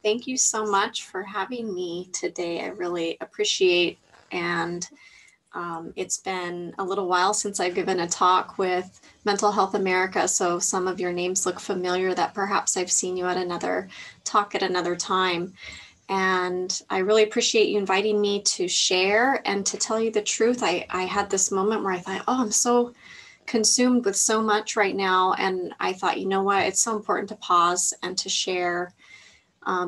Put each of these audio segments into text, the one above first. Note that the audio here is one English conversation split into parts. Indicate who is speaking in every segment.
Speaker 1: Thank you so much for having me today. I really appreciate, and it's been a little while since I've given a talk with Mental Health America, so some of your names look familiar that perhaps I've seen you at another talk at another time. And I really appreciate you inviting me to share. And to tell you the truth, I had this moment where I thought, oh, I'm so consumed with so much right now. And I thought, you know what, it's so important to pause and to share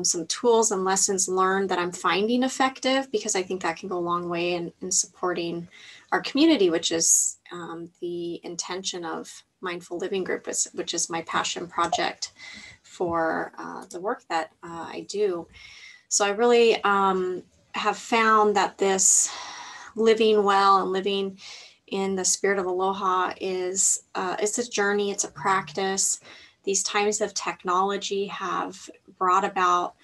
Speaker 1: some tools and lessons learned that I'm finding effective, because I think that can go a long way in supporting our community, which is the intention of Mindful Living Group, which is my passion project for the work that I do. So I really have found that this living well and living in the spirit of aloha is it's a journey, it's a practice. These times of technology have brought about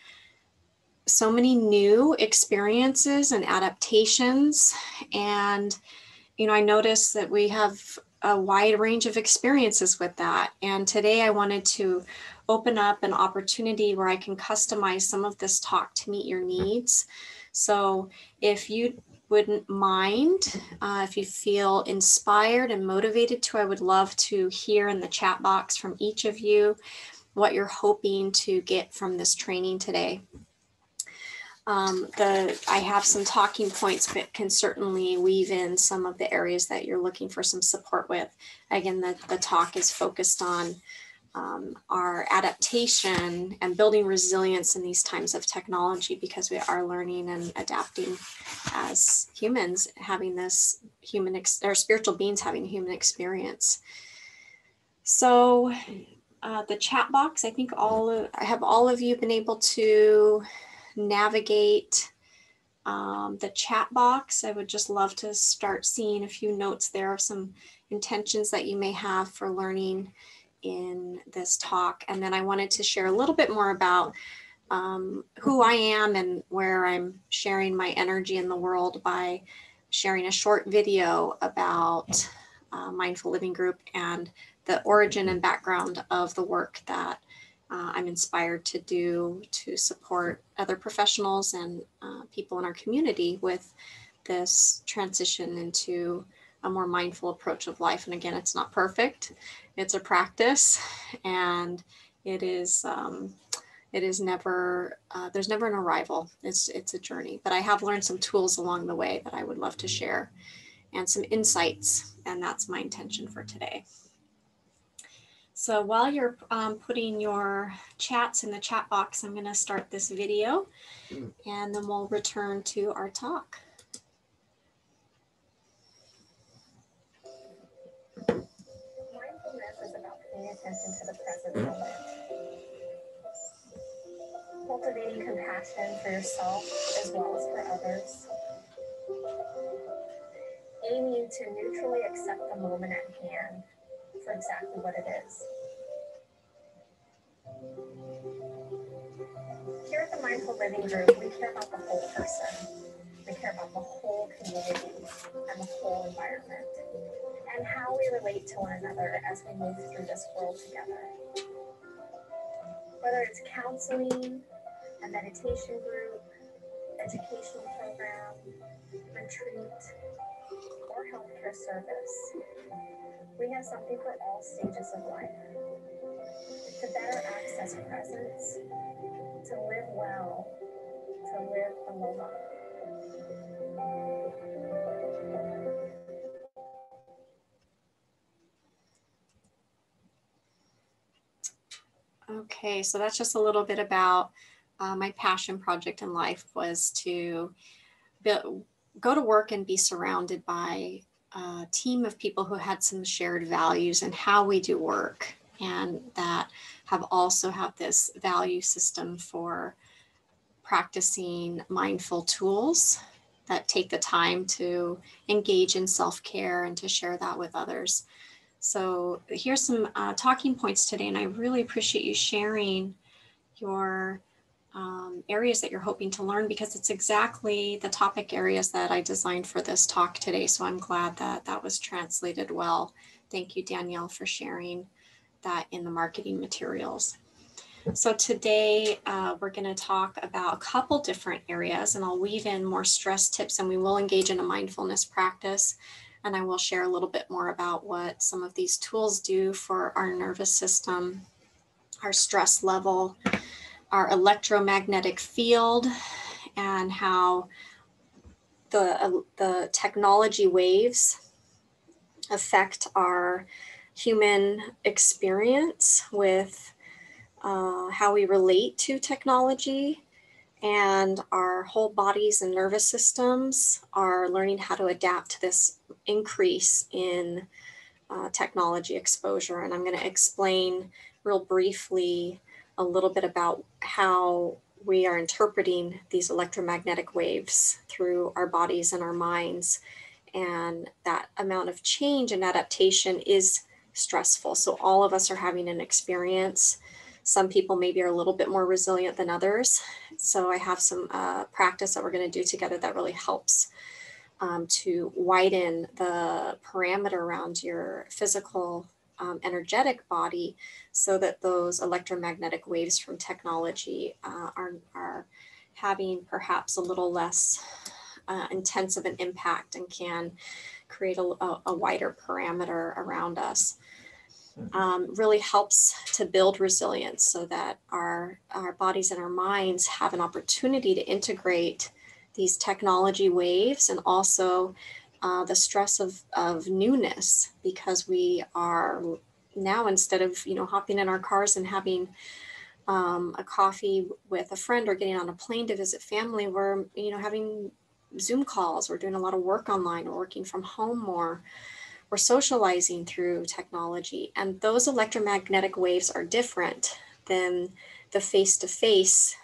Speaker 1: so many new experiences and adaptations. And, you know, I noticed that we have a wide range of experiences with that. And today I wanted to open up an opportunity where I can customize some of this talk to meet your needs. So if you wouldn't mind, if you feel inspired and motivated to, I would love to hear in the chat box from each of you what you're hoping to get from this training today. I have some talking points, but can certainly weave in some of the areas that you're looking for some support with. Again, the talk is focused on our adaptation and building resilience in these times of technology, because we are learning and adapting as humans, having this or spiritual beings having a human experience. So the chat box, I think have all of you been able to navigate the chat box? I would just love to start seeing a few notes there of some intentions that you may have for learning in this talk. And then I wanted to share a little bit more about who I am and where I'm sharing my energy in the world by sharing a short video about Mindful Living Group and the origin and background of the work that I'm inspired to do to support other professionals and people in our community with this transition into a more mindful approach of life. And again, it's not perfect. It's a practice, and it is never, there's never an arrival. It's a journey, but I have learned some tools along the way that I would love to share, and some insights. And that's my intention for today. So while you're putting your chats in the chat box, I'm going to start this video, and then we'll return to our talk.
Speaker 2: Mindfulness is about paying attention to the present moment. Cultivating compassion for yourself as well as for others. Aiming to neutrally accept the moment at hand for exactly what it is. Here at the Mindful Living Group, we care about the whole person. We care about the whole community and the whole environment, and how we relate to one another as we move through this world together. Whether it's counseling, a meditation group, educational program, retreat, or healthcare service, we have something for all stages of life. To better access presence, to live well, to live aloha.
Speaker 1: Okay, so that's just a little bit about my passion project in life was to go to work and be surrounded by a team of people who had some shared values in how we do work, and that have also have this value system for practicing mindful tools that take the time to engage in self-care and to share that with others. So here's some talking points today, and I really appreciate you sharing your areas that you're hoping to learn, because it's exactly the topic areas that I designed for this talk today. So I'm glad that that was translated well. Thank you, Danielle, for sharing that in the marketing materials. So today we're going to talk about a couple different areas, and I'll weave in more stress tips, and we will engage in a mindfulness practice. And I will share a little bit more about what some of these tools do for our nervous system, our stress level, our electromagnetic field, and how the technology waves affect our human experience with how we relate to technology, and our whole bodies and nervous systems are learning how to adapt to this increase in technology exposure. And I'm going to explain real briefly a little bit about how we are interpreting these electromagnetic waves through our bodies and our minds. And that amount of change and adaptation is stressful. So all of us are having an experience. Some people maybe are a little bit more resilient than others. So I have some practice that we're going to do together that really helps to widen the parameter around your physical energetic body, so that those electromagnetic waves from technology are having perhaps a little less intense of an impact, and can create a wider parameter around us. Really helps to build resilience, so that our bodies and our minds have an opportunity to integrate these technology waves, and also the stress of newness, because we are now, instead of hopping in our cars and having a coffee with a friend or getting on a plane to visit family, we're having Zoom calls. We're doing a lot of work online. We're working from home more. We're socializing through technology, and those electromagnetic waves are different than the face-to-face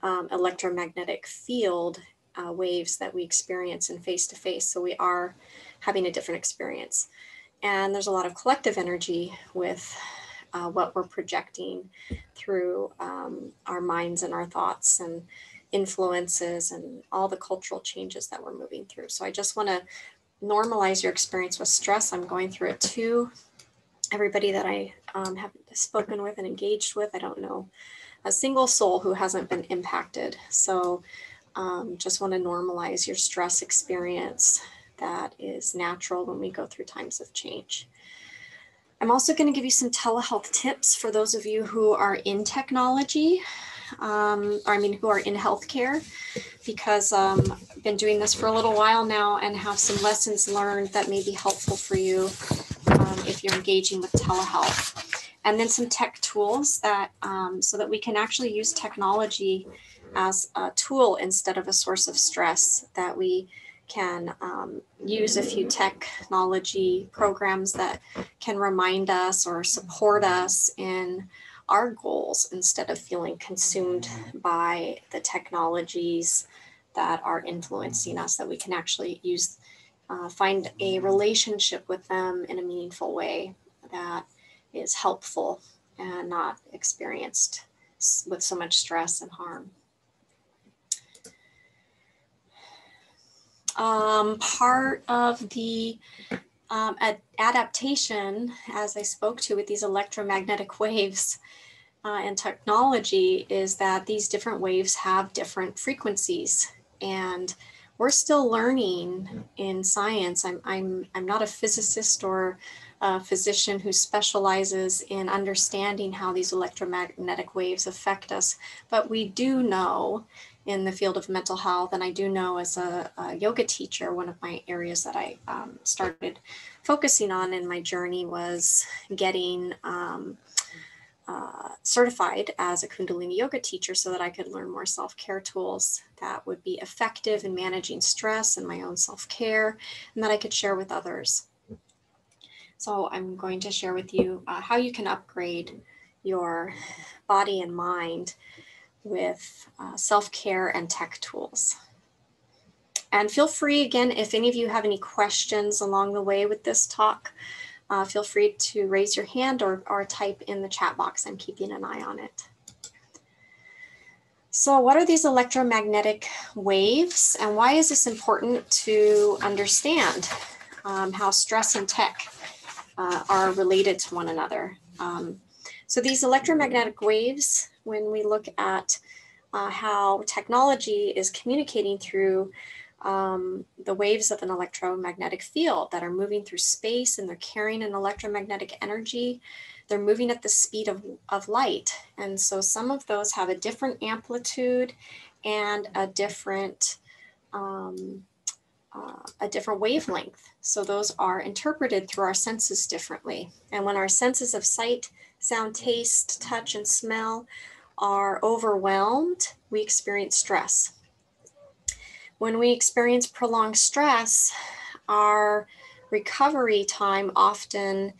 Speaker 1: electromagnetic field waves that we experience in face-to-face. So we are having a different experience. And there's a lot of collective energy with what we're projecting through our minds and our thoughts and influences and all the cultural changes that we're moving through. So I just want to normalize your experience with stress. I'm going through it too. Everybody that I have spoken with and engaged with, I don't know a single soul who hasn't been impacted. So just want to normalize your stress experience. That is natural when we go through times of change. I'm also going to give you some telehealth tips for those of you who are in technology, who are in healthcare, because I've been doing this for a little while now and have some lessons learned that may be helpful for you if you're engaging with telehealth. And then some tech tools that so that we can actually use technology as a tool instead of a source of stress, that we can use a few technology programs that can remind us or support us in our goals, instead of feeling consumed by the technologies that are influencing us, that we can actually use, find a relationship with them in a meaningful way that is helpful and not experienced with so much stress and harm. Part of the adaptation, as I spoke to with these electromagnetic waves and technology, is that these different waves have different frequencies, and we're still learning in science. I'm not a physicist or a physician who specializes in understanding how these electromagnetic waves affect us, but we do know in the field of mental health, and I do know as a yoga teacher, one of my areas that I started focusing on in my journey was getting certified as a Kundalini yoga teacher, so that I could learn more self-care tools that would be effective in managing stress and my own self-care, and that I could share with others. So I'm going to share with you how you can upgrade your body and mind with self-care and tech tools. And feel free, again, if any of you have any questions along the way with this talk, feel free to raise your hand or type in the chat box. I'm keeping an eye on it. So what are these electromagnetic waves, and why is this important to understand how stress and tech are related to one another? So these electromagnetic waves, when we look at how technology is communicating through the waves of an electromagnetic field that are moving through space, and they're carrying an electromagnetic energy. They're moving at the speed of light. And so some of those have a different amplitude and a different wavelength. So those are interpreted through our senses differently. And when our senses of sight, sound, taste, touch, and smell are overwhelmed, we experience stress. When we experience prolonged stress, our recovery time often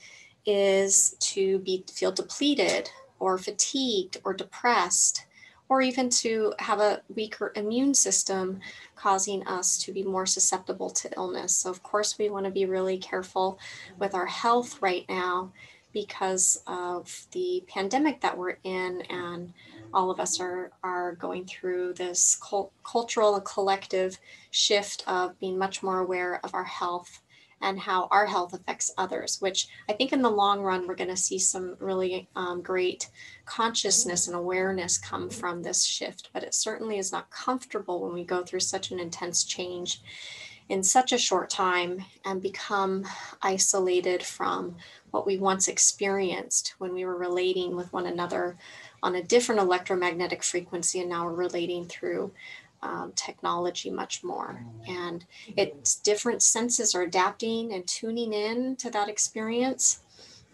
Speaker 1: is to feel depleted or fatigued or depressed, or even to have a weaker immune system, causing us to be more susceptible to illness. So of course we want to be really careful with our health right now because of the pandemic that we're in, and all of us are going through this cultural and collective shift of being much more aware of our health and how our health affects others, which I think in the long run, we're going to see some really great consciousness and awareness come from this shift. But it certainly is not comfortable when we go through such an intense change in such a short time and become isolated from what we once experienced when we were relating with one another on a different electromagnetic frequency, and now we're relating through technology much more. And it's different senses are adapting and tuning in to that experience.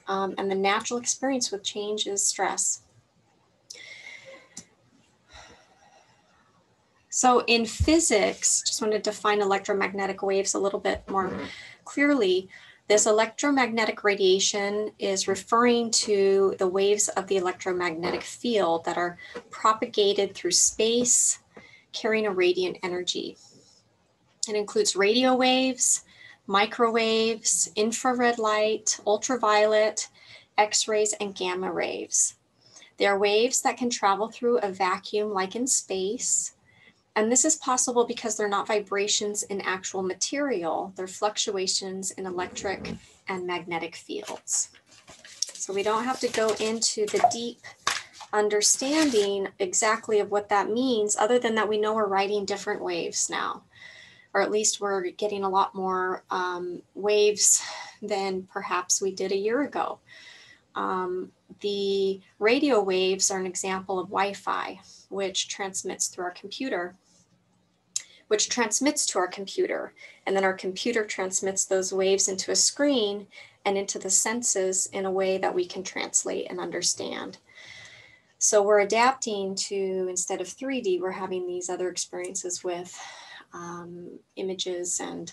Speaker 1: And the natural experience with change is stress. So in physics, just want to define electromagnetic waves a little bit more clearly. This electromagnetic radiation is referring to the waves of the electromagnetic field that are propagated through space, carrying a radiant energy. It includes radio waves, microwaves, infrared light, ultraviolet, X-rays, and gamma rays. They are waves that can travel through a vacuum like in space. And this is possible because they're not vibrations in actual material. They're fluctuations in electric and magnetic fields. So we don't have to go into the deep understanding exactly of what that means, other than that we know we're riding different waves now, or at least we're getting a lot more waves than perhaps we did a year ago. The radio waves are an example of Wi-Fi, which transmits through our computer, which transmits to our computer, and then our computer transmits those waves into a screen and into the senses in a way that we can translate and understand. So we're adapting to, instead of 3D, we're having these other experiences with images and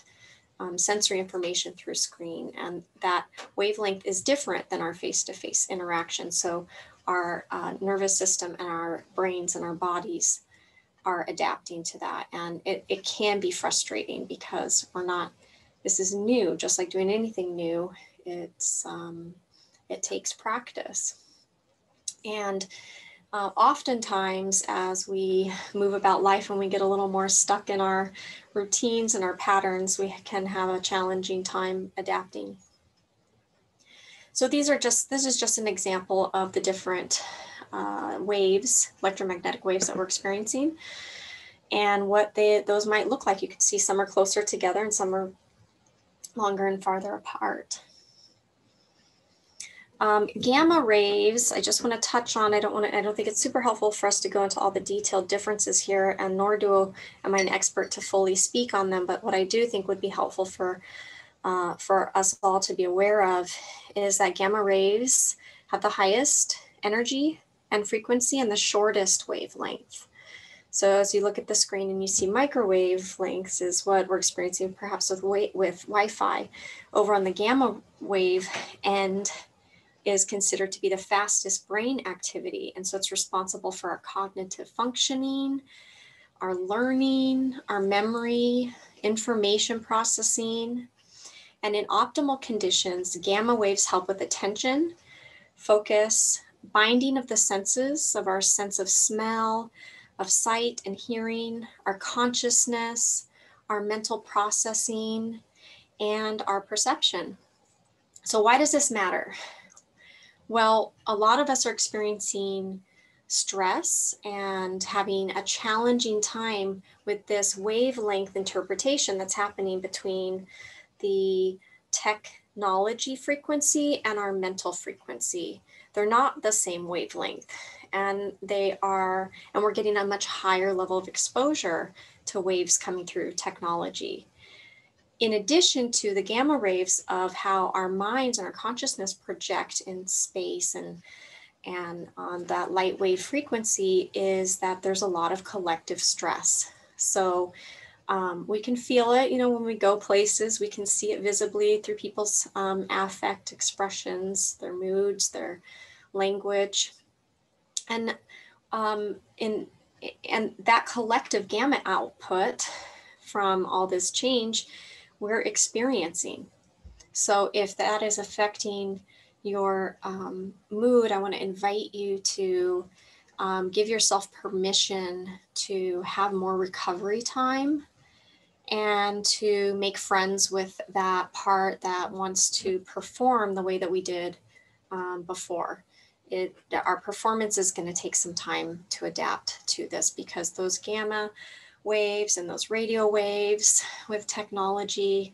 Speaker 1: sensory information through a screen. And that wavelength is different than our face-to-face interaction. So our nervous system and our brains and our bodies are adapting to that. And it can be frustrating because this is new, just like doing anything new. It takes practice. And oftentimes as we move about life and we get a little more stuck in our routines and our patterns, we can have a challenging time adapting. So this is just an example of the different waves, electromagnetic waves that we're experiencing, and what those might look like. You can see some are closer together and some are longer and farther apart. Gamma rays, I just want to touch on. I don't think it's super helpful for us to go into all the detailed differences here, and nor am I an expert to fully speak on them. But what I do think would be helpful for us all to be aware of is that gamma rays have the highest energy and frequency and the shortest wavelength. So as you look at the screen and you see microwave lengths is what we're experiencing perhaps with Wi-Fi. Over on the gamma wave end is considered to be the fastest brain activity. And so it's responsible for our cognitive functioning, our learning, our memory, information processing. And in optimal conditions, gamma waves help with attention, focus, binding of the senses, of our sense of smell, of sight and hearing, our consciousness, our mental processing, and our perception. So why does this matter? Well, a lot of us are experiencing stress and having a challenging time with this wavelength interpretation that's happening between the technology frequency and our mental frequency. They're not the same wavelength, and we're getting a much higher level of exposure to waves coming through technology. In addition to the gamma waves of how our minds and our consciousness project in space and on that light wave frequency, is that there's a lot of collective stress. So we can feel it, when we go places, we can see it visibly through people's affect expressions, their moods, their language. And and that collective gamma output from all this change we're experiencing. So if that is affecting your mood, I want to invite you to give yourself permission to have more recovery time and to make friends with that part that wants to perform the way that we did before. Our performance is going to take some time to adapt to this, because those gamma waves and those radio waves with technology,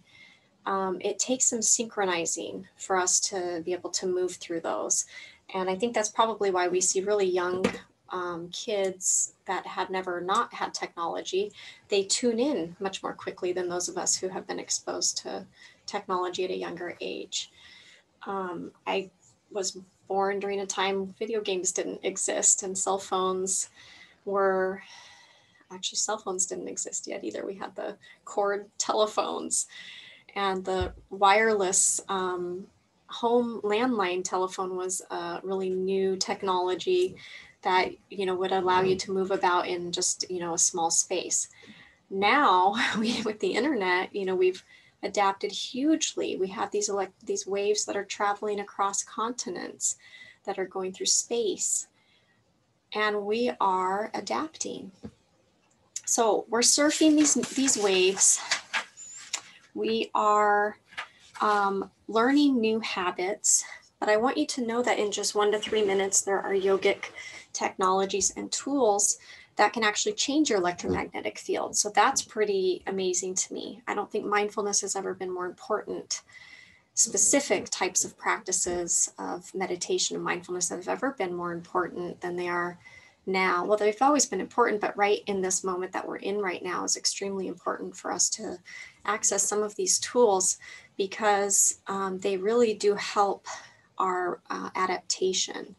Speaker 1: it takes some synchronizing for us to be able to move through those. And I think that's probably why we see really young kids that had never not had technology. They tune in much more quickly than those of us who have been exposed to technology at a younger age. I was born during a time video games didn't exist, and cell phones didn't exist yet either. We had the cord telephones and the wireless home landline telephone was a really new technology that would allow you to move about in just a small space. Now with the internet, we've adapted hugely. We have these waves that are traveling across continents, that are going through space, and we are adapting. So we're surfing these waves. We are learning new habits, but I want you to know that in just 1 to 3 minutes, there are yogic technologies and tools that can actually change your electromagnetic field. So that's pretty amazing to me. I don't think mindfulness has ever been more important. Specific types of practices of meditation and mindfulness have ever been more important than they are now. Well, they've always been important, but right in this moment that we're in right now is extremely important for us to access some of these tools, because they really do help our adaptation.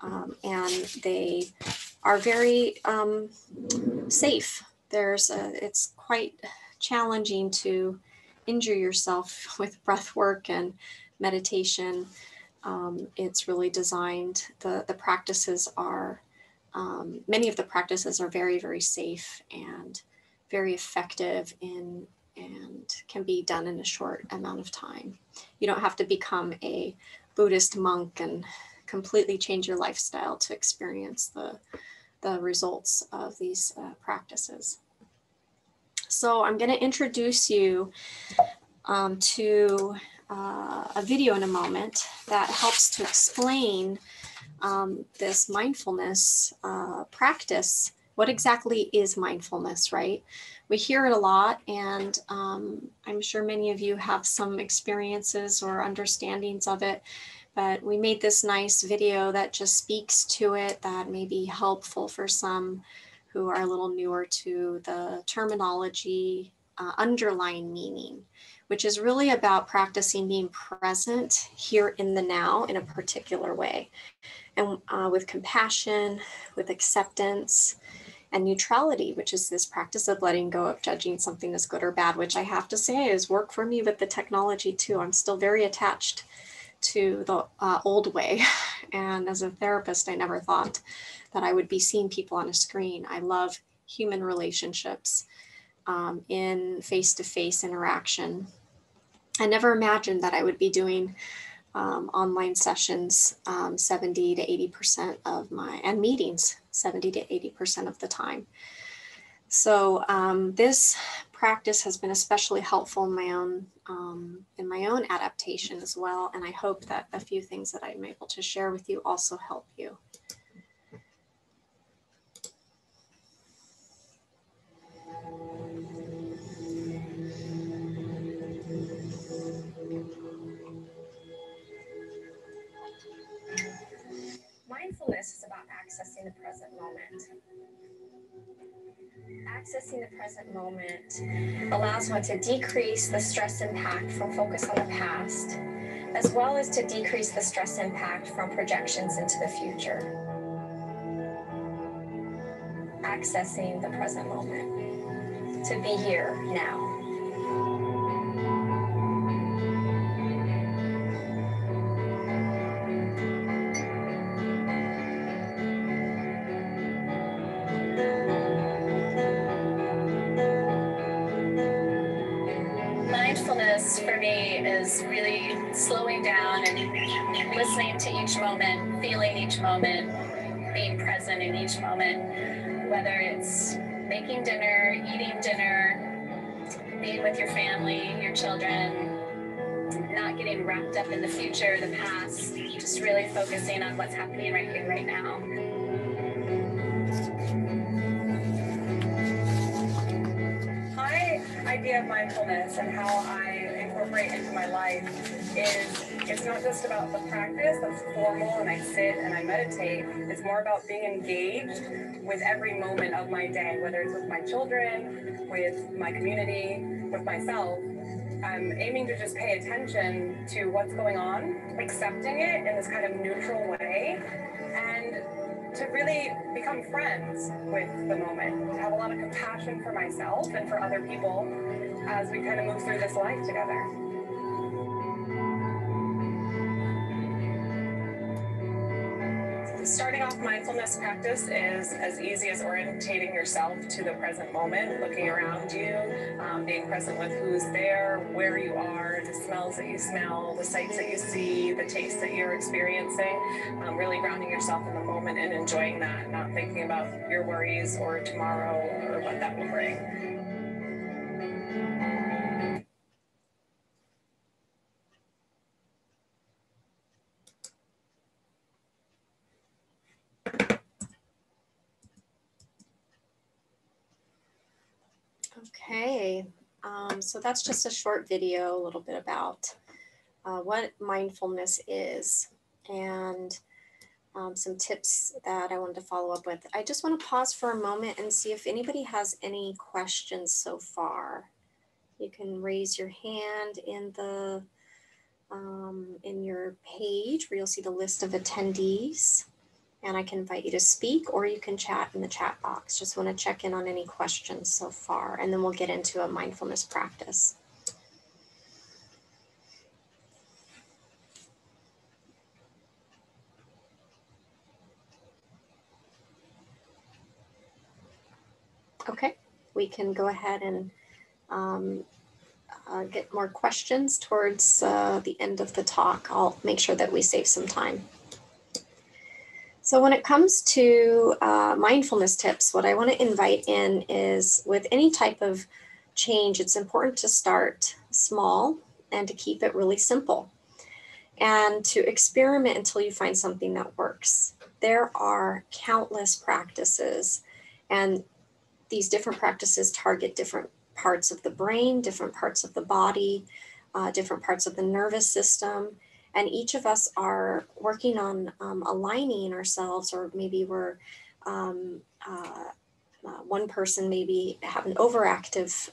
Speaker 1: And they are very safe. It's quite challenging to injure yourself with breath work and meditation. It's really designed, the practices are, many of the practices are very, very safe and very effective and can be done in a short amount of time. You don't have to become a Buddhist monk and completely change your lifestyle to experience the results of these practices. So I'm going to introduce you to a video in a moment that helps to explain this mindfulness practice. What exactly is mindfulness, right? We hear it a lot, and I'm sure many of you have some experiences or understandings of it, but we made this nice video that just speaks to it, that may be helpful for some who are a little newer to the terminology, underlying meaning, which is really about practicing being present here in the now in a particular way, and with compassion, with acceptance, and neutrality, which is this practice of letting go of judging something as good or bad, which I have to say is work for me with the technology too. I'm still very attached to the old way. And as a therapist, I never thought that I would be seeing people on a screen. I love human relationships in face-to-face interaction. I never imagined that I would be doing online sessions 70 to 80% of and meetings 70 to 80% of the time. So this practice has been especially helpful in my own adaptation as well. And I hope that a few things that I'm able to share with you also help you.
Speaker 2: Mindfulness is about accessing the present moment. Accessing the present moment allows one to decrease the stress impact from focus on the past, as well as to decrease the stress impact from projections into the future. Accessing the present moment, to be here now. Mindfulness for me is really slowing down and listening to each moment, feeling each moment, being present in each moment, whether it's making dinner, eating dinner, being with your family, your children, not getting wrapped up in the future, the past, just really focusing on what's happening right here, right now. My idea of mindfulness and how I incorporate into my life is it's not just about the practice that's formal and I sit and I meditate. It's more about being engaged with every moment of my day, whether it's with my children, with my community, with myself. I'm aiming to just pay attention to what's going on, accepting it in this kind of neutral way, and to really become friends with the moment, to have a lot of compassion for myself and for other people as we kind of move through this life together. Starting off mindfulness practice is as easy as orientating yourself to the present moment, looking around you, being present with who's there, where you are, the smells that you smell, the sights that you see, the tastes that you're experiencing, really grounding yourself in the moment and enjoying that, not thinking about your worries or tomorrow or what that will bring.
Speaker 1: Okay, so that's just a short video, a little bit about what mindfulness is and some tips that I wanted to follow up with. I just want to pause for a moment and see if anybody has any questions so far. You can raise your hand in your page where you'll see the list of attendees, and I can invite you to speak, or you can chat in the chat box. Just want to check in on any questions so far, and then we'll get into a mindfulness practice. Okay, we can go ahead and get more questions towards the end of the talk. I'll make sure that we save some time. So when it comes to mindfulness tips, what I want to invite in is with any type of change, it's important to start small and to keep it really simple and to experiment until you find something that works. There are countless practices, and these different practices target different parts of the brain, different parts of the body, different parts of the nervous system. And each of us are working on aligning ourselves, or maybe we're, one person maybe have an overactive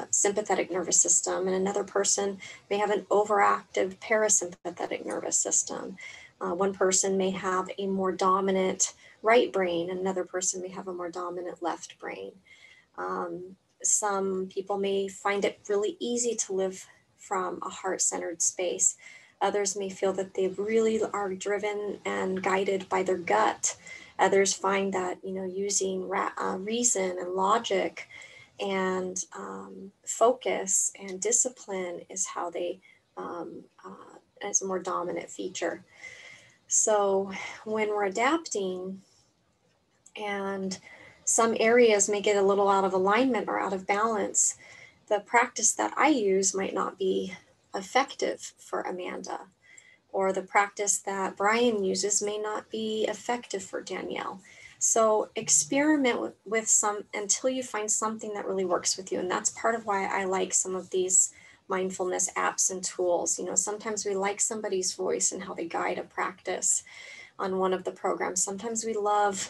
Speaker 1: sympathetic nervous system, and another person may have an overactive parasympathetic nervous system. One person may have a more dominant right brain, and another person may have a more dominant left brain. Some people may find it really easy to live from a heart-centered space. Others may feel that they really are driven and guided by their gut. Others find that, using reason and logic and focus and discipline is how they, as a more dominant feature. So when we're adapting, and some areas may get a little out of alignment or out of balance, the practice that I use might not be effective for Amanda, or the practice that Brian uses may not be effective for Danielle. So experiment with some until you find something that really works with you. And that's part of why I like some of these mindfulness apps and tools. You know, sometimes we like somebody's voice and how they guide a practice on one of the programs. Sometimes we love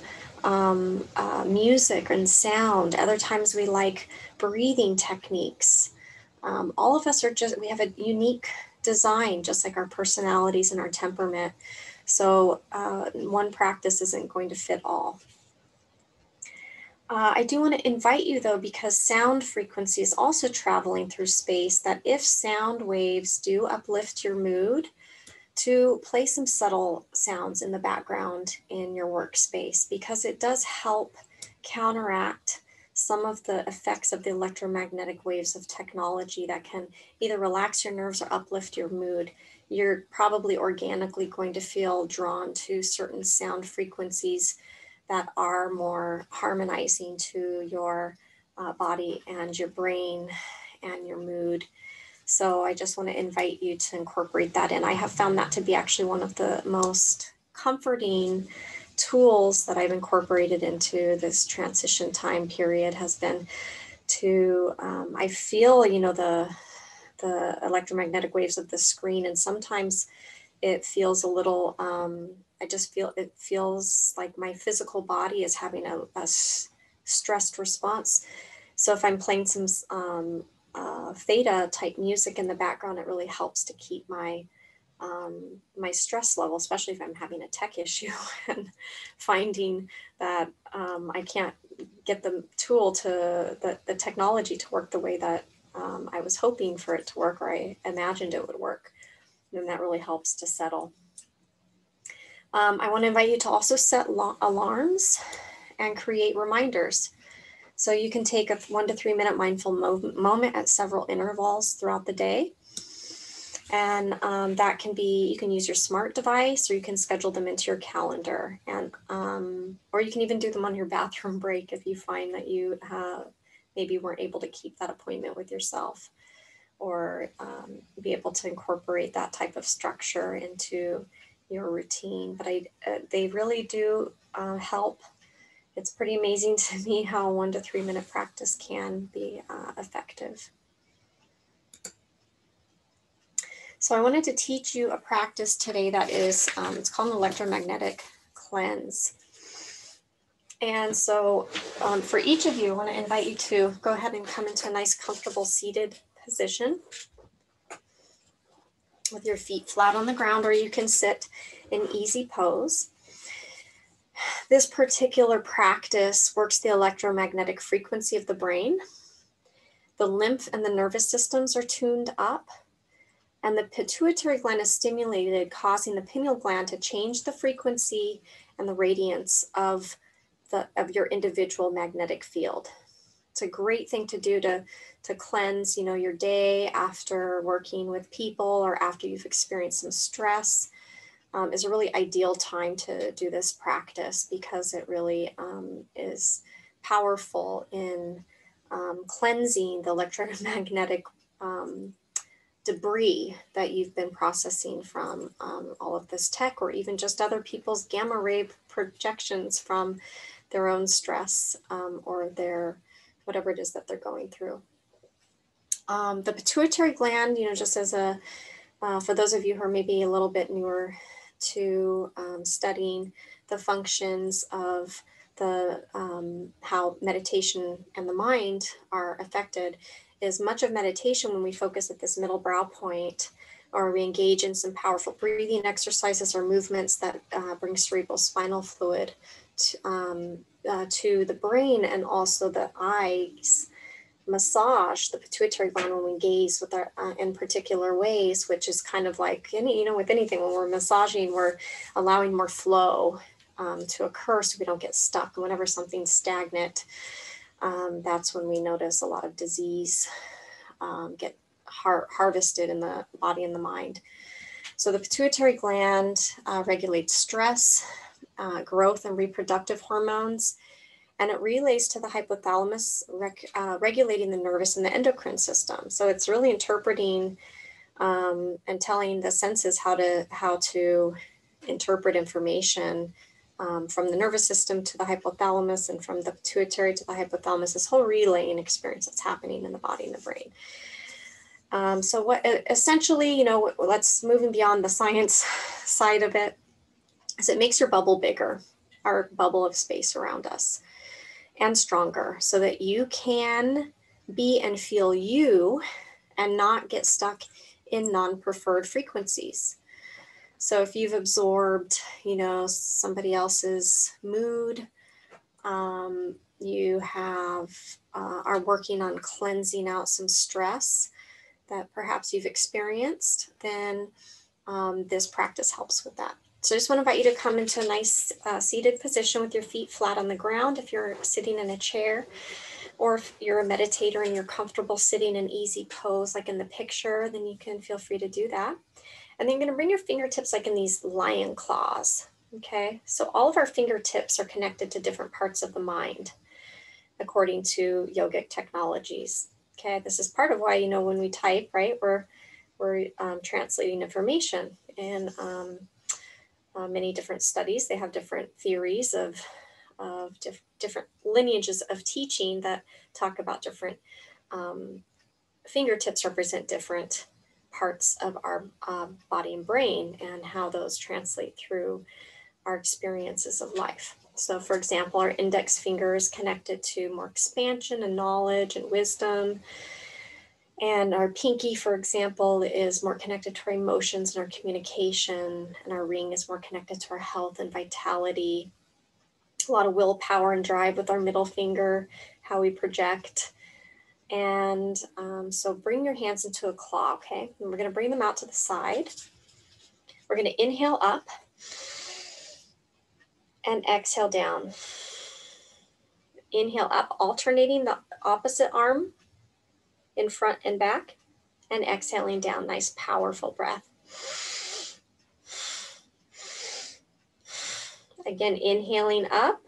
Speaker 1: music and sound. Other times we like breathing techniques. All of us we have a unique design, just like our personalities and our temperament. So one practice isn't going to fit all. I do want to invite you though, because sound frequency is also traveling through space, that if sound waves do uplift your mood, to play some subtle sounds in the background in your workspace, because it does help counteract some of the effects of the electromagnetic waves of technology that can either relax your nerves or uplift your mood. You're probably organically going to feel drawn to certain sound frequencies that are more harmonizing to your body and your brain and your mood. So I just want to invite you to incorporate that in. I have found that to be actually one of the most comforting tools that I've incorporated into this transition time period, has been to, I feel, you know, the electromagnetic waves of the screen, and sometimes it feels a little, I just feel, it feels like my physical body is having a stressed response. So if I'm playing some theta type music in the background, it really helps to keep my my stress level, especially if I'm having a tech issue and finding that I can't get the tool to the technology to work the way that I was hoping for it to work, or I imagined it would work. And that really helps to settle. I want to invite you to also set alarms and create reminders. So you can take a 1 to 3 minute mindful moment at several intervals throughout the day. And that can be, you can use your smart device, or you can schedule them into your calendar. And or you can even do them on your bathroom break if you find that you maybe weren't able to keep that appointment with yourself, or be able to incorporate that type of structure into your routine. But they really do help. It's pretty amazing to me how 1 to 3 minute practice can be effective. So I wanted to teach you a practice today that is, it's called an Electromagnetic Cleanse. And so for each of you, I want to invite you to go ahead and come into a nice, comfortable seated position with your feet flat on the ground, or you can sit in easy pose. This particular practice works the electromagnetic frequency of the brain. The lymph and the nervous systems are tuned up, and the pituitary gland is stimulated, causing the pineal gland to change the frequency and the radiance of your individual magnetic field. It's a great thing to do to cleanse, you know, your day after working with people, or after you've experienced some stress. Is a really ideal time to do this practice, because it really is powerful in cleansing the electromagnetic debris that you've been processing from all of this tech, or even just other people's gamma ray projections from their own stress or their whatever it is that they're going through. The pituitary gland, you know, just as a for those of you who are maybe a little bit newer to studying the functions of the how meditation and the mind are affected, is much of meditation when we focus at this middle brow point, or we engage in some powerful breathing exercises or movements that bring cerebral spinal fluid to the brain, and also the eyes massage the pituitary gland when we gaze with our in particular ways, which is kind of like with anything, when we're massaging, we're allowing more flow to occur, so we don't get stuck. And whenever something's stagnant, that's when we notice a lot of disease get harvested in the body and the mind. So the pituitary gland regulates stress, growth and reproductive hormones, and it relays to the hypothalamus, regulating the nervous and the endocrine system. So it's really interpreting and telling the senses how to interpret information from the nervous system to the hypothalamus, and from the pituitary to the hypothalamus, this whole relaying experience that's happening in the body and the brain. So what essentially, you know, let's moving beyond the science side of it, is it makes your bubble bigger, our bubble of space around us, and stronger, so that you can be and feel you and not get stuck in non-preferred frequencies. So if you've absorbed, you know, somebody else's mood, you have are working on cleansing out some stress that perhaps you've experienced, then this practice helps with that. So I just want to invite you to come into a nice seated position with your feet flat on the ground if you're sitting in a chair, or if you're a meditator and you're comfortable sitting in easy pose like in the picture, then you can feel free to do that. And then you're going to bring your fingertips like in these lion claws. Okay, so all of our fingertips are connected to different parts of the mind according to yogic technologies. Okay, this is part of why, you know, when we type, right, we're translating information. And many different studies, they have different theories of different lineages of teaching that talk about different fingertips represent different parts of our body and brain, and how those translate through our experiences of life. So for example, our index finger is connected to more expansion and knowledge and wisdom. And our pinky, for example, is more connected to our emotions and our communication. And our ring is more connected to our health and vitality. A lot of willpower and drive with our middle finger, how we project. And so bring your hands into a claw, okay? And we're going to bring them out to the side. We're going to inhale up and exhale down. Inhale up, alternating the opposite arm in front and back, and exhaling down. Nice, powerful breath. Again, inhaling up,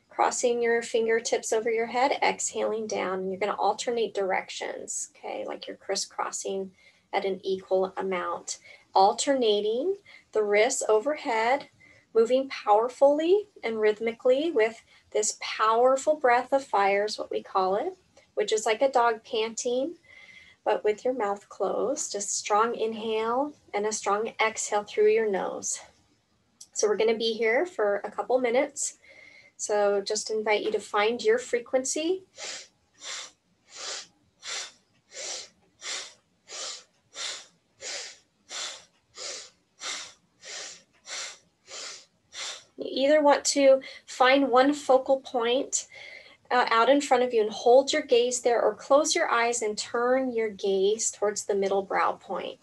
Speaker 1: crossing your fingertips over your head, exhaling down, and you're going to alternate directions, okay, like you're crisscrossing at an equal amount. Alternating the wrists overhead, moving powerfully and rhythmically with this powerful breath of fire is what we call it, which is like a dog panting, but with your mouth closed. A strong inhale and a strong exhale through your nose. So we're going to be here for a couple minutes. So just invite you to find your frequency. You either want to find one focal point out in front of you and hold your gaze there, or close your eyes and turn your gaze towards the middle brow point.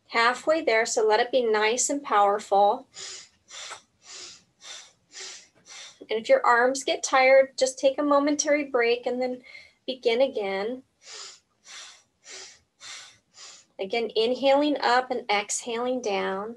Speaker 1: Halfway there, so let it be nice and powerful. And if your arms get tired, just take a momentary break and then begin again. Again, inhaling up and exhaling down.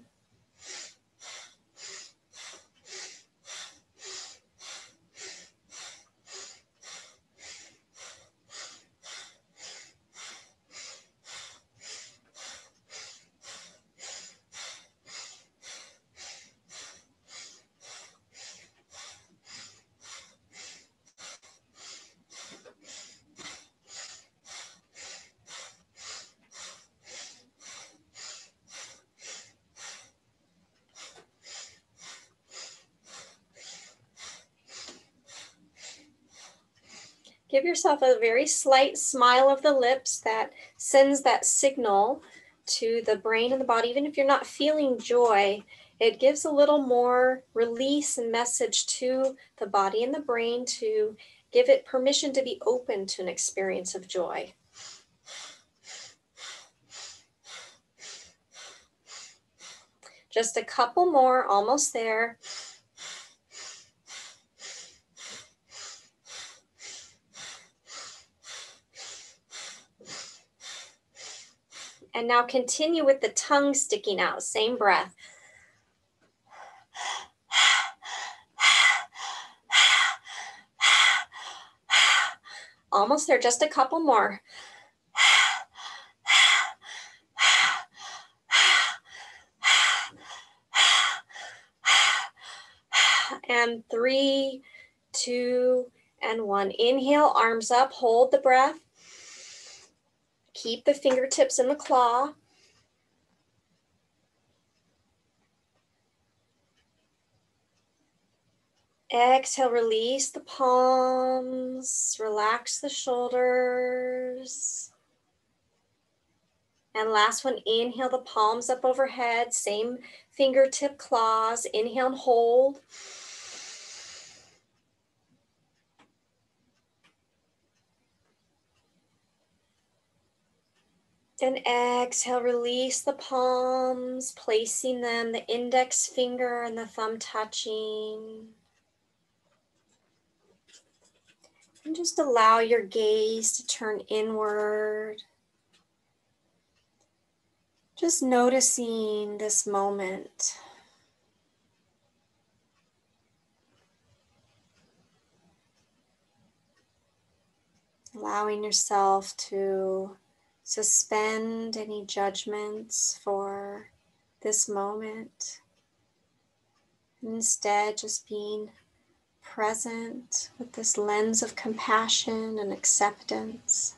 Speaker 1: Give yourself a very slight smile of the lips that sends that signal to the brain and the body. Even if you're not feeling joy, it gives a little more release and message to the body and the brain to give it permission to be open to an experience of joy. Just a couple more, almost there. And now continue with the tongue sticking out, same breath. Almost there, just a couple more. And 3, 2, and 1. Inhale, arms up, hold the breath. Keep the fingertips in the claw. Exhale, release the palms, relax the shoulders. And last one, inhale the palms up overhead, same fingertip claws. Inhale and hold. And exhale, release the palms, placing them, the index finger and the thumb touching. And just allow your gaze to turn inward. Just noticing this moment. Allowing yourself to suspend any judgments for this moment. And instead, just being present with this lens of compassion and acceptance.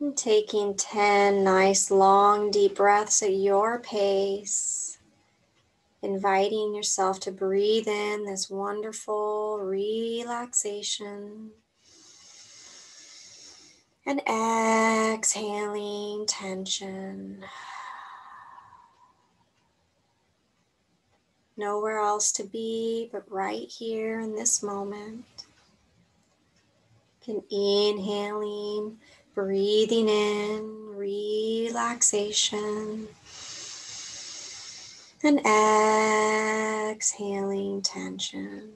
Speaker 1: And taking 10 nice long deep breaths at your pace, inviting yourself to breathe in this wonderful relaxation and exhaling tension. Nowhere else to be but right here in this moment. And inhaling, breathing in relaxation, and exhaling tension.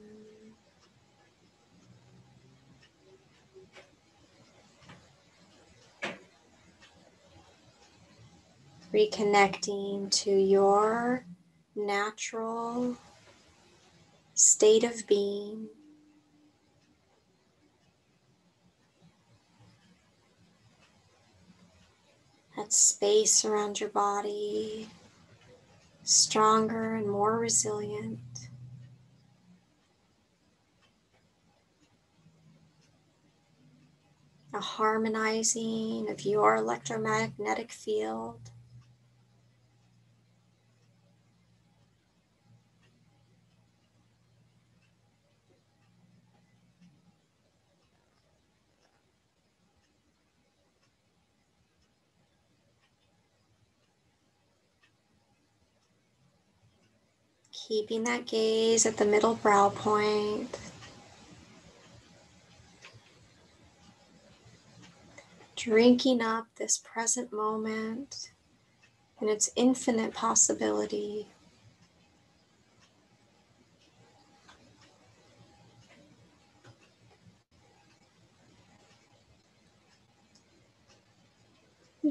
Speaker 1: Reconnecting to your natural state of being. That space around your body, stronger and more resilient. A harmonizing of your electromagnetic field. Keeping that gaze at the middle brow point. Drinking up this present moment and its infinite possibility.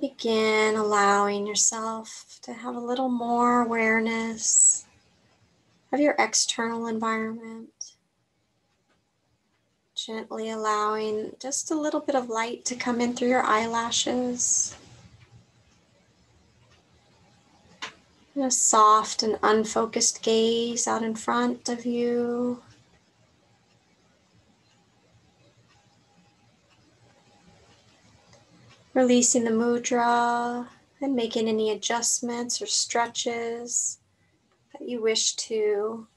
Speaker 1: Begin allowing yourself to have a little more awareness of your external environment. Gently allowing just a little bit of light to come in through your eyelashes. And a soft and unfocused gaze out in front of you. Releasing the mudra and making any adjustments or stretches that you wish to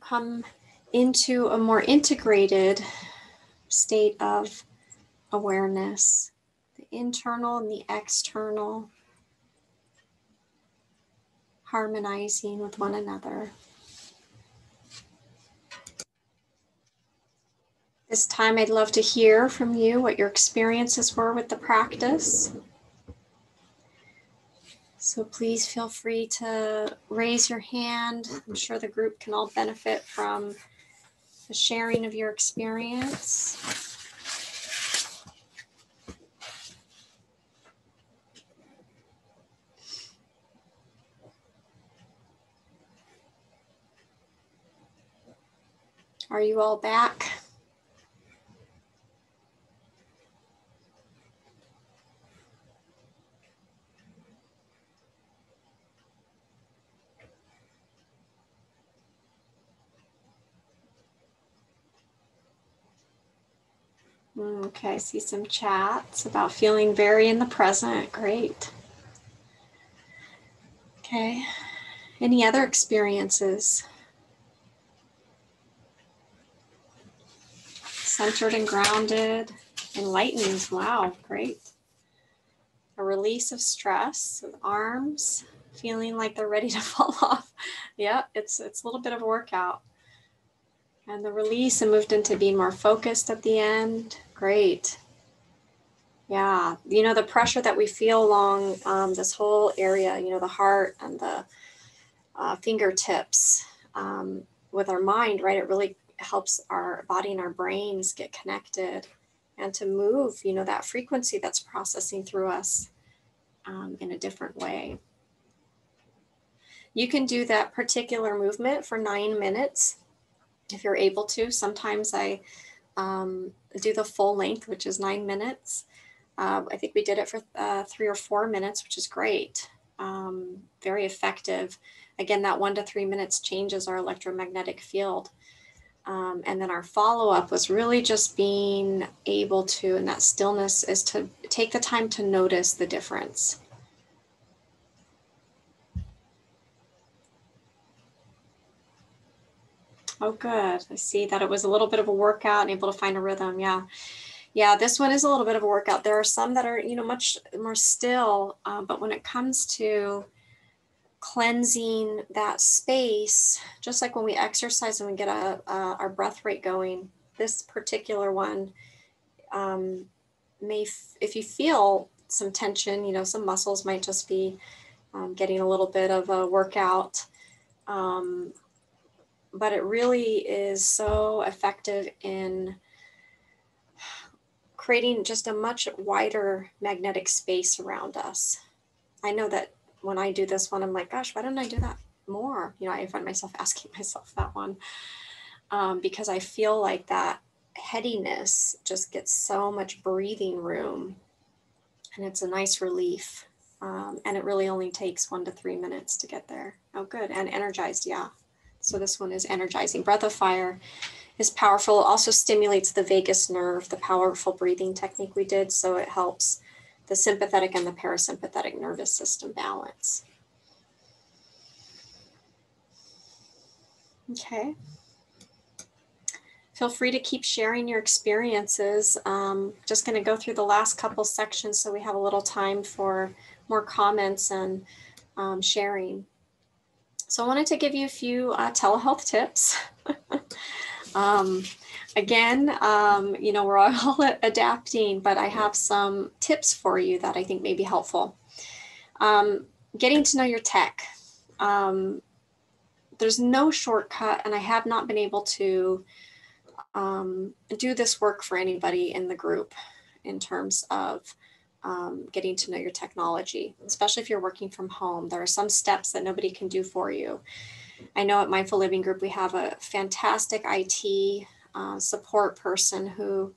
Speaker 1: come into a more integrated state of awareness, the internal and the external, harmonizing with one another. This time I'd love to hear from you what your experiences were with the practice. So please feel free to raise your hand. I'm sure the group can all benefit from the sharing of your experience. Are you all back? Okay, I see some chats about feeling very in the present. Great. Okay. Any other experiences? Centered and grounded, enlightened. Wow, great. A release of stress, with arms feeling like they're ready to fall off. Yeah, it's a little bit of a workout. And the release and moved into being more focused at the end. Great. Yeah, you know, the pressure that we feel along this whole area, you know, the heart and the fingertips with our mind, right? It really helps our body and our brains get connected and to move, you know, that frequency that's processing through us in a different way. You can do that particular movement for 9 minutes if you're able to. Sometimes I do the full length, which is 9 minutes. I think we did it for 3 or 4 minutes, which is great. Very effective. Again, that 1 to 3 minutes changes our electromagnetic field. And then our follow-up was really just being able to, and that stillness is to take the time to notice the difference. Oh, good. I see that it was a little bit of a workout and able to find a rhythm. Yeah. Yeah, this one is a little bit of a workout. There are some that are, you know, much more still, but when it comes to cleansing that space, just like when we exercise and we get our breath rate going, this particular one if you feel some tension, you know, some muscles might just be getting a little bit of a workout. But it really is so effective in creating just a much wider magnetic space around us. I know that when I do this one, I'm like, gosh, why don't I do that more? You know, I find myself asking myself that one because I feel like that headiness just gets so much breathing room and it's a nice relief. And it really only takes 1 to 3 minutes to get there. Oh, good. And energized. Yeah. So this one is energizing. Breath of fire is powerful. Also stimulates the vagus nerve, the powerful breathing technique we did. So it helps the sympathetic and the parasympathetic nervous system balance. Okay. Feel free to keep sharing your experiences. Just going to go through the last couple sections so we have a little time for more comments and sharing. So I wanted to give you a few telehealth tips. Again, you know, we're all adapting, but I have some tips for you that I think may be helpful. Getting to know your tech. There's no shortcut, and I have not been able to do this work for anybody in the group in terms of getting to know your technology, especially if you're working from home. There are some steps that nobody can do for you. I know at Mindful Living Group, we have a fantastic IT support person who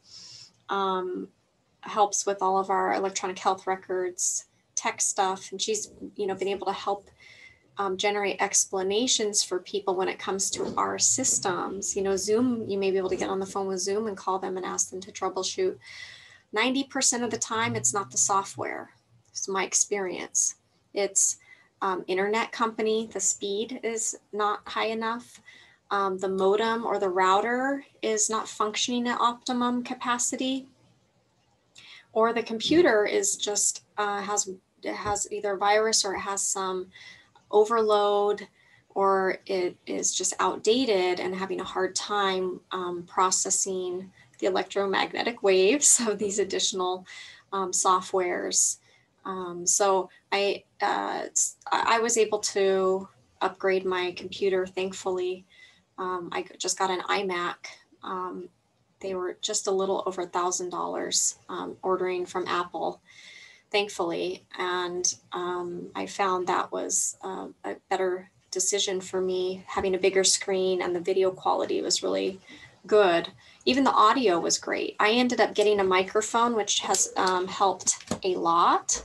Speaker 1: helps with all of our electronic health records, tech stuff. And she's, you know, been able to help generate explanations for people when it comes to our systems. You know, Zoom, you may be able to get on the phone with Zoom and call them and ask them to troubleshoot. 90% of the time, it's not the software. It's my experience. It's internet company, the speed is not high enough. The modem or the router is not functioning at optimum capacity, or the computer is just has either a virus or it has some overload, or it is just outdated and having a hard time processing the electromagnetic waves of these additional softwares. So I was able to upgrade my computer, thankfully. I just got an iMac. They were just a little over $1,000 ordering from Apple, thankfully. And I found that was a better decision for me. Having a bigger screen and the video quality was really good. Even the audio was great. I ended up getting a microphone, which has helped a lot.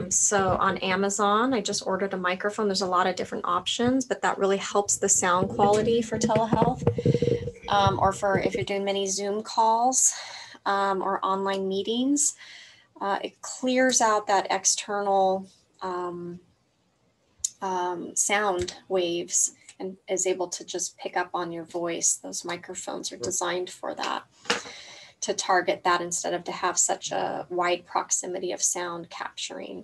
Speaker 1: So on Amazon, I just ordered a microphone. There's a lot of different options, but that really helps the sound quality for telehealth, or for if you're doing many Zoom calls or online meetings. It clears out that external sound waves and is able to just pick up on your voice. Those microphones are designed for that, to target that instead of to have such a wide proximity of sound capturing.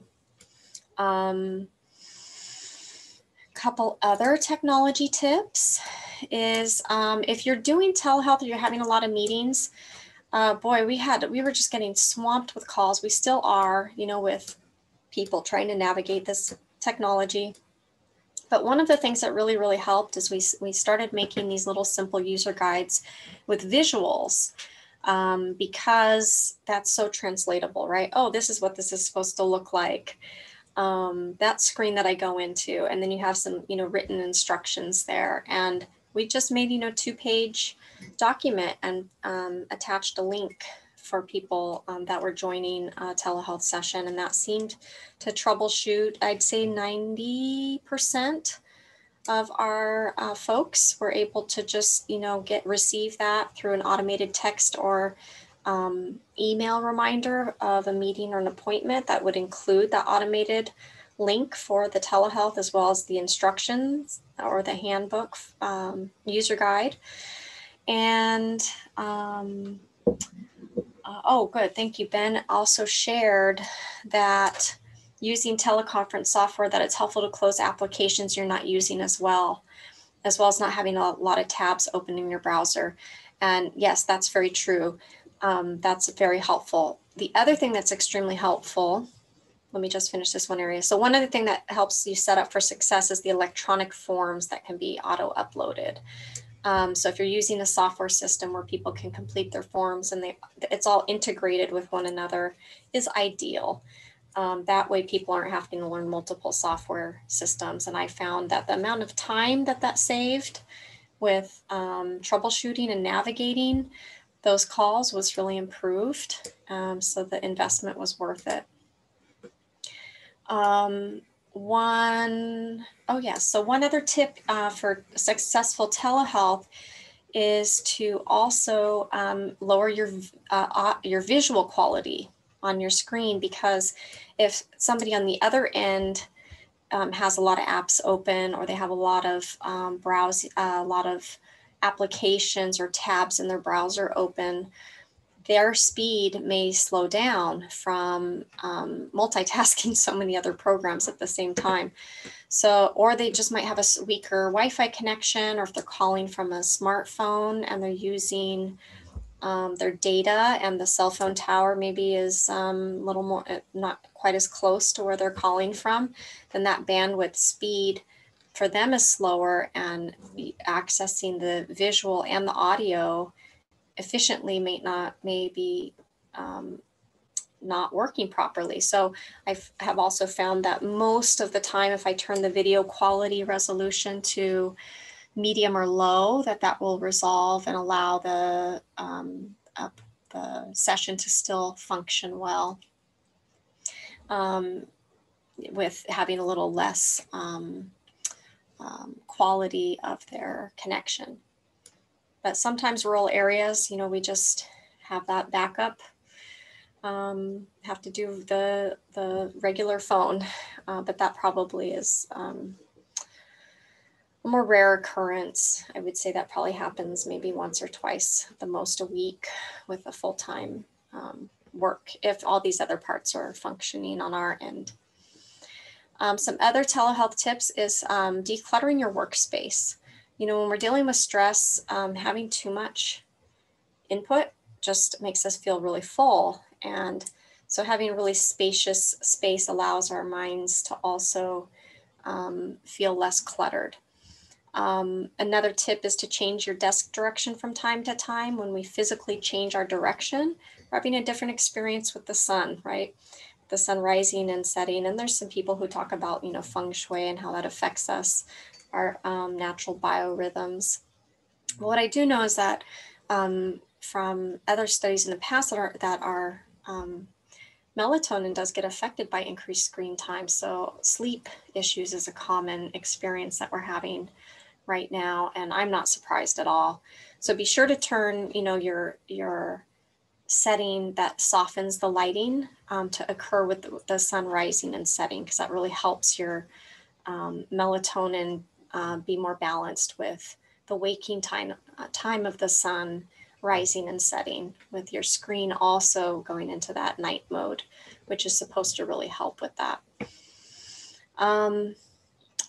Speaker 1: Couple other technology tips is if you're doing telehealth or you're having a lot of meetings, boy, we were just getting swamped with calls. We still are, you know, with people trying to navigate this technology. But one of the things that really, really helped is we started making these little simple user guides with visuals, because that's so translatable, right? Oh, this is what this is supposed to look like. That screen that I go into, and then you have some, you know, written instructions there. And we just made, you know, 2-page document and attached a link for people that were joining a telehealth session. And that seemed to troubleshoot, I'd say 90% of our folks were able to just, you know, receive that through an automated text or email reminder of a meeting or an appointment that would include the automated link for the telehealth, as well as the instructions or the handbook user guide. And oh, good. Thank you. Ben also shared that using teleconference software, that it's helpful to close applications you're not using as well as not having a lot of tabs open in your browser. And yes, that's very true. That's very helpful. The other thing that's extremely helpful, let me just finish this one area. So one other thing that helps you set up for success is the electronic forms that can be auto-uploaded. So if you're using a software system where people can complete their forms and it's all integrated with one another, is ideal. That way people aren't having to learn multiple software systems. And I found that the amount of time that saved with troubleshooting and navigating those calls was really improved. So the investment was worth it. So one other tip for successful telehealth is to also lower your visual quality on your screen, because if somebody on the other end has a lot of apps open, or they have a lot of a lot of applications or tabs in their browser open, their speed may slow down from multitasking so many other programs at the same time. So, or they just might have a weaker Wi-Fi connection, or if they're calling from a smartphone and they're using their data, and the cell phone tower maybe is a little more, not quite as close to where they're calling from, then that bandwidth speed for them is slower, and accessing the visual and the audio efficiently may be not working properly. So I have also found that most of the time, if I turn the video quality resolution to medium or low, that will resolve and allow the session to still function well, with having a little less quality of their connection. But sometimes rural areas, you know, we just have that backup have to do the regular phone, but that probably is a more rare occurrence. I would say that probably happens maybe once or twice, the most a week, with a full-time work, if all these other parts are functioning on our end. Some other telehealth tips is decluttering your workspace. You know, when we're dealing with stress, having too much input just makes us feel really full. And so having a really spacious space allows our minds to also feel less cluttered. Another tip is to change your desk direction from time to time. When we physically change our direction, we're having a different experience with the sun, right? The sun rising and setting. And there's some people who talk about, you know, feng shui and how that affects us, our natural biorhythms. But what I do know is that from other studies in the past that our melatonin does get affected by increased screen time. So sleep issues is a common experience that we're having right now, and I'm not surprised at all. So be sure to turn, you know, your setting that softens the lighting to occur with the sun rising and setting, because that really helps your melatonin be more balanced with the waking time of the sun rising and setting, with your screen also going into that night mode, which is supposed to really help with that.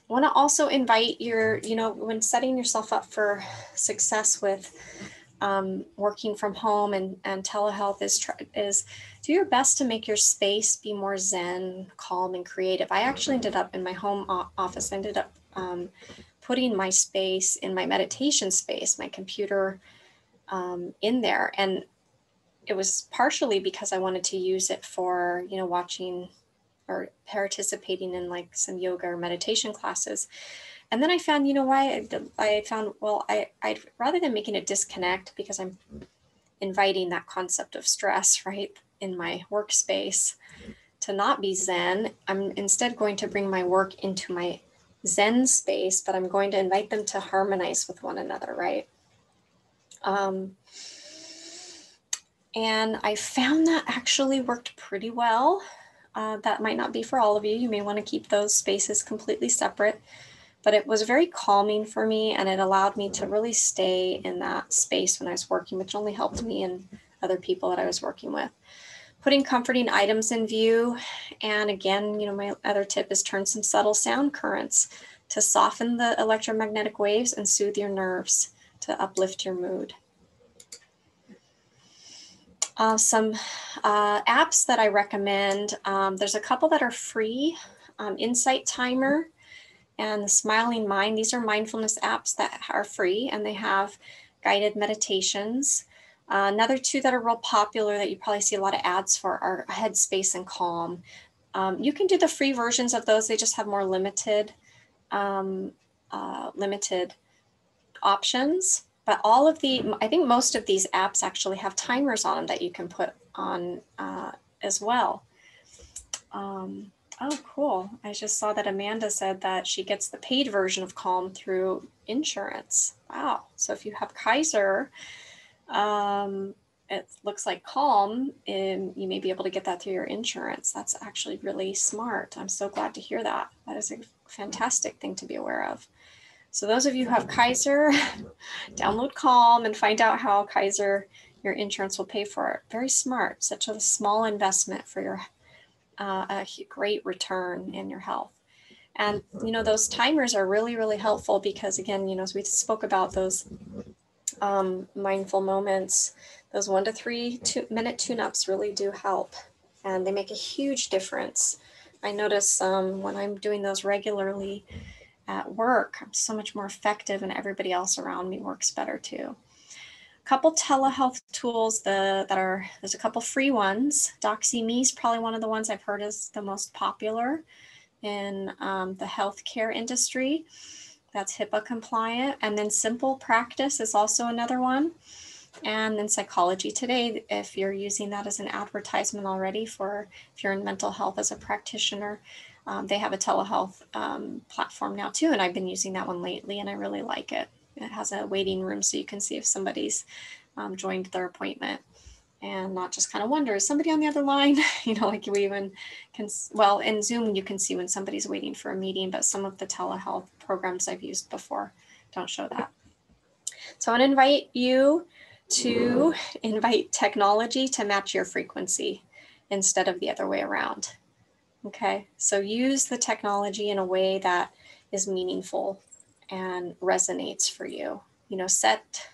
Speaker 1: Want to also invite your, you know, when setting yourself up for success with working from home and telehealth is do your best to make your space be more zen, calm, and creative. I actually ended up in my home office, I ended up putting my space in my meditation space, my computer in there. And it was partially because I wanted to use it for, you know, watching or participating in like some yoga or meditation classes. And then I found, you know, why I found, well, I'd rather than making a disconnect, because I'm inviting that concept of stress, right, in my workspace to not be Zen, I'm instead going to bring my work into my Zen space, but I'm going to invite them to harmonize with one another, right? And I found that actually worked pretty well. That might not be for all of you. You may want to keep those spaces completely separate, but it was very calming for me, and it allowed me to really stay in that space when I was working, which only helped me and other people that I was working with. Putting comforting items in view. And again, you know, my other tip is turn some subtle sound currents to soften the electromagnetic waves and soothe your nerves to uplift your mood. Some apps that I recommend, there's a couple that are free, Insight Timer and the Smiling Mind. These are mindfulness apps that are free, and they have guided meditations. Another two that are real popular that you probably see a lot of ads for are Headspace and Calm. You can do the free versions of those. They just have more limited options. But all of I think most of these apps actually have timers on them that you can put on as well. Oh, cool. I just saw that Amanda said that she gets the paid version of Calm through insurance. Wow. So if you have Kaiser, it looks like Calm, and you may be able to get that through your insurance. That's actually really smart. I'm so glad to hear that. That is a fantastic thing to be aware of. So those of you who have Kaiser, download Calm and find out how Kaiser, your insurance, will pay for it. Very smart. Such a small investment for your a great return in your health. And, you know, those timers are really, really helpful because, again, you know, as we spoke about those mindful moments, those 1 to 3 minute tune-ups really do help, and they make a huge difference. I notice when I'm doing those regularly at work, I'm so much more effective, and everybody else around me works better too. Couple telehealth tools there's a couple free ones. DoxyMe is probably one of the ones I've heard is the most popular in the healthcare industry. That's HIPAA compliant. And then Simple Practice is also another one. And then Psychology Today, if you're using that as an advertisement already for if you're in mental health as a practitioner, they have a telehealth platform now too. And I've been using that one lately, and I really like it. It has a waiting room so you can see if somebody's joined their appointment. and not just kind of wonder, is somebody on the other line? You know, like we even can, well, in Zoom, you can see when somebody's waiting for a meeting, but some of the telehealth programs I've used before don't show that. So I want to invite you to invite technology to match your frequency instead of the other way around. Okay, so use the technology in a way that is meaningful and resonates for you. You know, set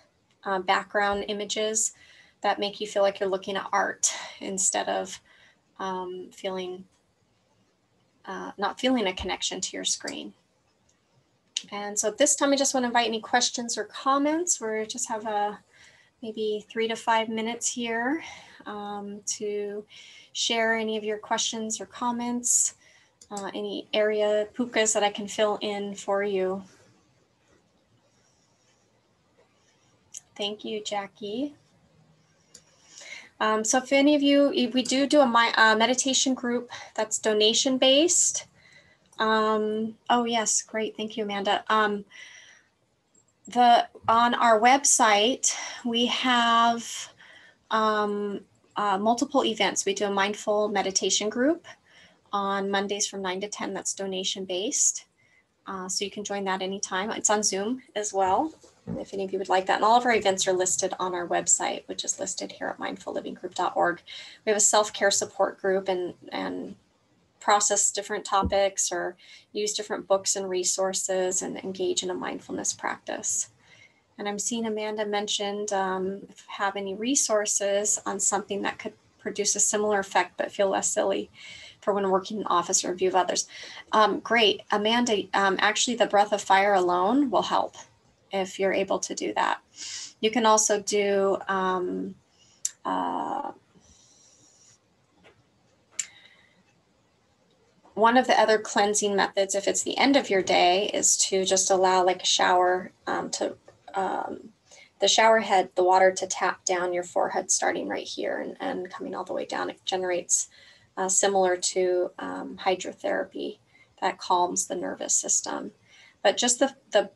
Speaker 1: background images that make you feel like you're looking at art instead of not feeling a connection to your screen. And so at this time, I just want to invite any questions or comments. We just have maybe 3 to 5 minutes here to share any of your questions or comments, any area pukas that I can fill in for you. Thank you, Jackie. So if any of you, if we do a meditation group that's donation based. Oh yes, great, thank you, Amanda. On our website, we have multiple events. We do a mindful meditation group on Mondays from 9 to 10, that's donation based. So you can join that anytime. It's on Zoom as well, if any of you would like that. And all of our events are listed on our website, which is listed here at mindfulliving.org. We have a self-care support group and process different topics or use different books and resources and engage in a mindfulness practice. And I'm seeing Amanda mentioned have any resources on something that could produce a similar effect but feel less silly for when working in office or review of others. Great, Amanda, actually the breath of fire alone will help if you're able to do that. You can also do one of the other cleansing methods, if it's the end of your day, is to just allow like a shower the shower head, the water to tap down your forehead starting right here and coming all the way down. It generates similar to hydrotherapy that calms the nervous system. But just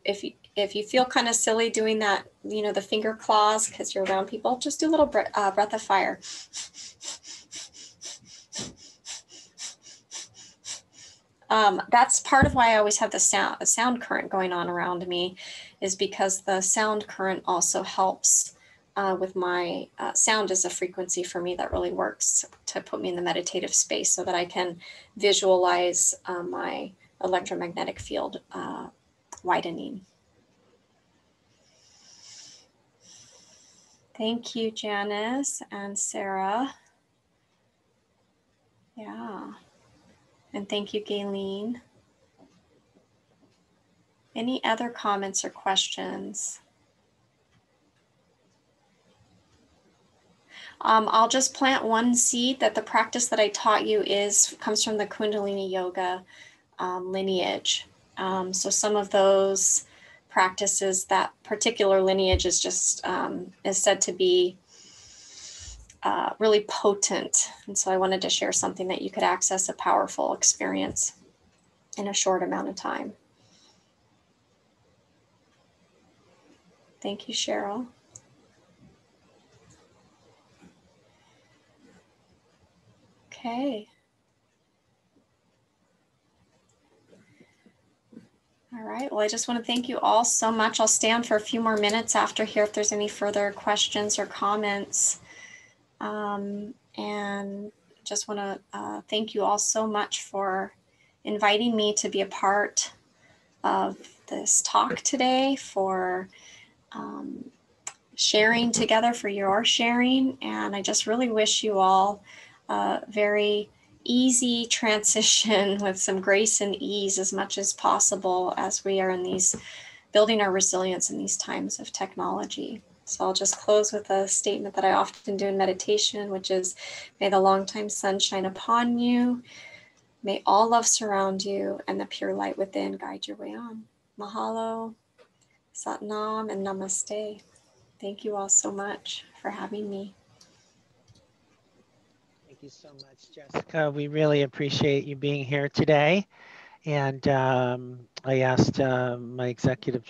Speaker 1: if you feel kind of silly doing that, you know, the finger claws because you're around people, just do a little breath of fire. That's part of why I always have the sound current going on around me, is because the sound current also helps with my sound as a frequency for me that really works to put me in the meditative space so that I can visualize my electromagnetic field widening. Thank you, Janice and Sarah. Yeah. And thank you, Gayleen. Any other comments or questions? I'll just plant one seed that the practice that I taught you comes from the Kundalini Yoga lineage. So some of those practices, that particular lineage is just is said to be really potent. And so I wanted to share something that you could access a powerful experience in a short amount of time. Thank you, Cheryl. Okay. All right, well, I just want to thank you all so much. I'll stay on for a few more minutes after here if there's any further questions or comments. And just want to thank you all so much for inviting me to be a part of this talk today, for sharing together, for your sharing. And I just really wish you all a very easy transition with some grace and ease as much as possible as we are in these building our resilience in these times of technology. So I'll just close with a statement that I often do in meditation, which is, may the longtime sun shine upon you. May all love surround you and the pure light within guide your way on. Mahalo, Satnam, and Namaste. Thank you all so much for having me.
Speaker 3: Thank you so much, Jessica. We really appreciate you being here today. And I asked my executive